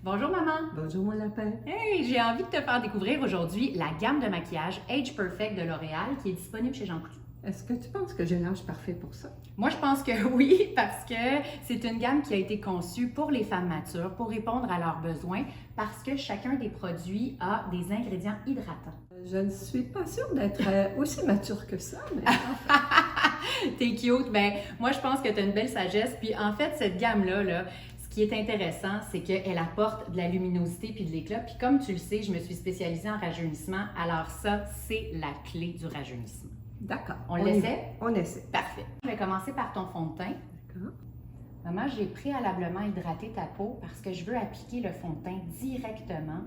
Bonjour maman! Bonjour mon lapin. Hey, j'ai envie de te faire découvrir aujourd'hui la gamme de maquillage Age Perfect de L'Oréal qui est disponible chez Jean Coutu. Est-ce que tu penses que j'ai l'âge parfait pour ça? Moi, je pense que oui, parce que c'est une gamme qui a été conçue pour les femmes matures, pour répondre à leurs besoins, parce que chacun des produits a des ingrédients hydratants. Je ne suis pas sûre d'être aussi mature que ça, mais T'es cute! Ben, moi, je pense que tu as une belle sagesse. Puis en fait, cette gamme-là, ce qui est intéressant, c'est qu'elle apporte de la luminosité puis de l'éclat. Puis comme tu le sais, je me suis spécialisée en rajeunissement. Alors ça, c'est la clé du rajeunissement. d'accord. On y l'essaie? va. On essaie. Parfait. Je vais commencer par ton fond de teint. D'accord. Maman, j'ai préalablement hydraté ta peau parce que je veux appliquer le fond de teint directement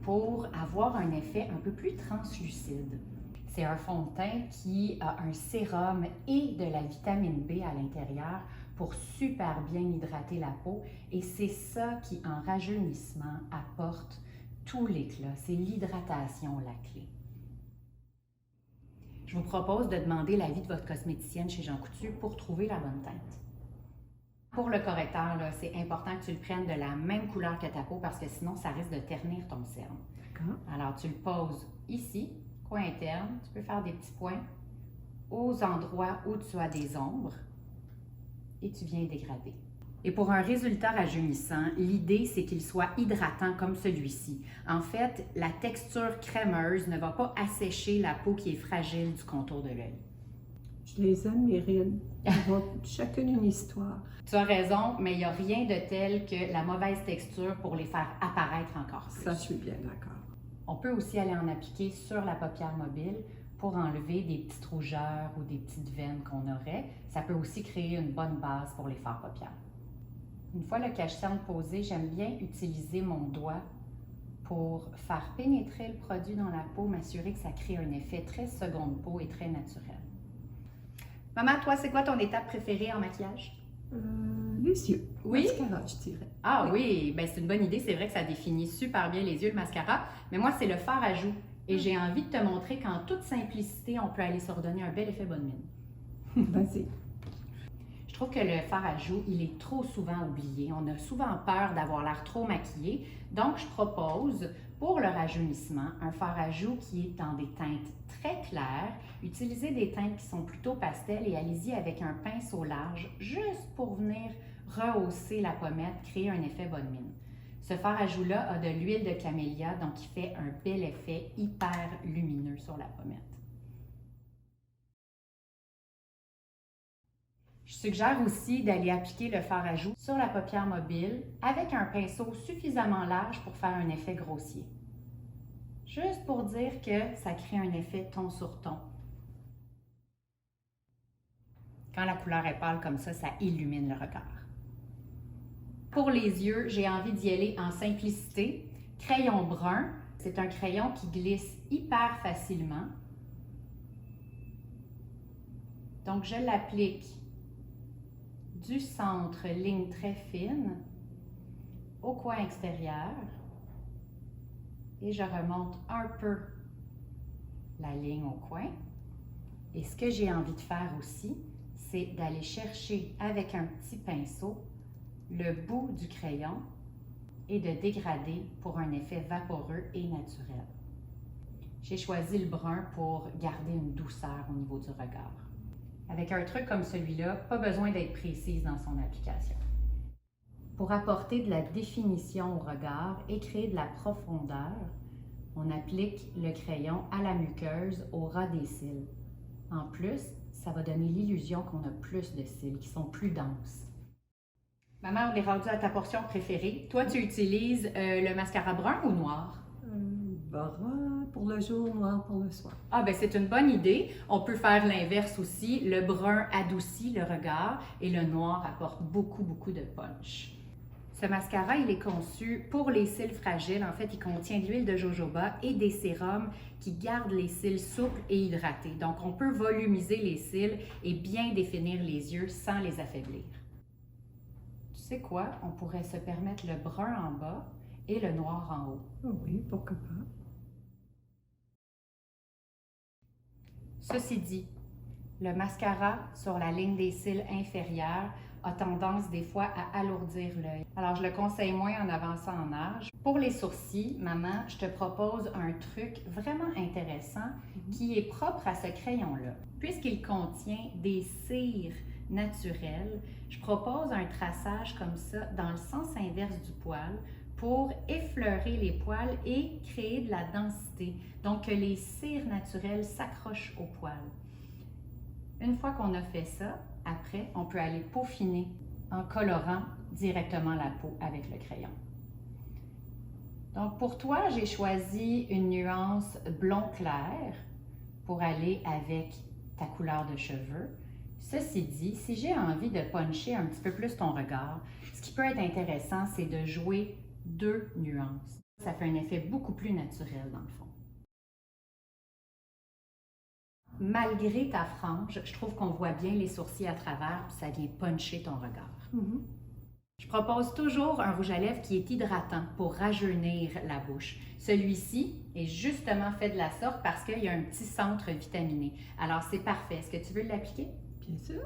pour avoir un effet un peu plus translucide. C'est un fond de teint qui a un sérum et de la vitamine B à l'intérieur pour super bien hydrater la peau. Et c'est ça qui, en rajeunissement, apporte tout l'éclat. C'est l'hydratation la clé. Je vous propose de demander l'avis de votre cosméticienne chez Jean Coutu pour trouver la bonne teinte. Pour le correcteur, c'est important que tu le prennes de la même couleur que ta peau parce que sinon, ça risque de ternir ton cerne. D'accord. Alors, tu le poses ici, coin interne. Tu peux faire des petits points aux endroits où tu as des ombres et tu viens dégrader. Et pour un résultat rajeunissant, l'idée, c'est qu'il soit hydratant comme celui-ci. En fait, la texture crémeuse ne va pas assécher la peau qui est fragile du contour de l'œil. Je les aime, mes rides. Elles ont chacune une histoire. Tu as raison, mais il n'y a rien de tel que la mauvaise texture pour les faire apparaître encore plus. Ça, je suis bien d'accord. On peut aussi aller en appliquer sur la paupière mobile pour enlever des petites rougeurs ou des petites veines qu'on aurait. Ça peut aussi créer une bonne base pour les fards paupières. Une fois le cache-cerne posé, j'aime bien utiliser mon doigt pour faire pénétrer le produit dans la peau, m'assurer que ça crée un effet très seconde peau et très naturel. Maman, toi, c'est quoi ton étape préférée en maquillage? Les yeux. Oui? Mascara, je dirais. Ah oui, ben c'est une bonne idée. C'est vrai que ça définit super bien les yeux, le mascara. Mais moi, c'est le fard à joues. Et j'ai envie de te montrer qu'en toute simplicité, on peut aller se redonner un bel effet bonne mine. Vas-y. Je trouve que le fard à joues, il est trop souvent oublié. On a souvent peur d'avoir l'air trop maquillé. Donc, je propose pour le rajeunissement un fard à joues qui est dans des teintes très claires. Utilisez des teintes qui sont plutôt pastel et allez-y avec un pinceau large juste pour venir rehausser la pommette, créer un effet bonne mine. Ce fard à joues-là a de l'huile de camélia, donc il fait un bel effet hyper lumineux sur la pommette. Je suggère aussi d'aller appliquer le fard à joues sur la paupière mobile avec un pinceau suffisamment large pour faire un effet grossier. Juste pour dire que ça crée un effet ton sur ton. Quand la couleur est pâle comme ça illumine le regard. Pour les yeux, j'ai envie d'y aller en simplicité. Crayon brun, c'est un crayon qui glisse hyper facilement. Donc, je l'applique du centre, ligne très fine, au coin extérieur. Et je remonte un peu la ligne au coin. Et ce que j'ai envie de faire aussi, c'est d'aller chercher avec un petit pinceau le bout du crayon et de dégrader pour un effet vaporeux et naturel. J'ai choisi le brun pour garder une douceur au niveau du regard. Avec un truc comme celui-là, pas besoin d'être précise dans son application. Pour apporter de la définition au regard et créer de la profondeur, on applique le crayon à la muqueuse, au ras des cils. En plus, ça va donner l'illusion qu'on a plus de cils, qui sont plus denses. Maman, on est rendu à ta portion préférée. Toi, tu utilises le mascara brun ou noir? Brun pour le jour, noir pour le soir. Ah ben c'est une bonne idée. On peut faire l'inverse aussi. Le brun adoucit le regard et le noir apporte beaucoup de punch. Ce mascara, il est conçu pour les cils fragiles. En fait, il contient de l'huile de jojoba et des sérums qui gardent les cils souples et hydratés. Donc, on peut volumiser les cils et bien définir les yeux sans les affaiblir. Tu sais quoi? On pourrait se permettre le brun en bas et le noir en haut. Oh oui, pourquoi pas. Ceci dit, le mascara sur la ligne des cils inférieure a tendance des fois à alourdir l'œil. Alors, je le conseille moins en avançant en âge. Pour les sourcils, maman, je te propose un truc vraiment intéressant qui est propre à ce crayon-là. Puisqu'il contient des cires naturelles, je propose un traçage comme ça dans le sens inverse du poil pour effleurer les poils et créer de la densité. Donc, que les cires naturelles s'accrochent au poil. Une fois qu'on a fait ça, après, on peut aller peaufiner en colorant directement la peau avec le crayon. Donc, pour toi, j'ai choisi une nuance blond clair pour aller avec ta couleur de cheveux. Ceci dit, si j'ai envie de puncher un petit peu plus ton regard, ce qui peut être intéressant, c'est de jouer 2 nuances. Ça fait un effet beaucoup plus naturel dans le fond. Malgré ta frange, je trouve qu'on voit bien les sourcils à travers, puis ça vient puncher ton regard. Je propose toujours un rouge à lèvres qui est hydratant pour rajeunir la bouche. Celui-ci est justement fait de la sorte parce qu'il y a un petit centre vitaminé. Alors c'est parfait. Est-ce que tu veux l'appliquer? Bien sûr.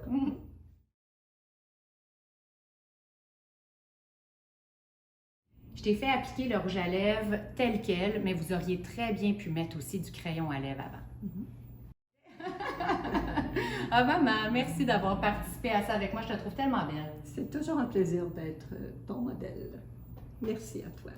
Je t'ai fait appliquer le rouge à lèvres tel quel, mais vous auriez très bien pu mettre aussi du crayon à lèvres avant. Ah maman, merci d'avoir participé à ça avec moi. Je te trouve tellement belle. C'est toujours un plaisir d'être ton modèle. Merci à toi.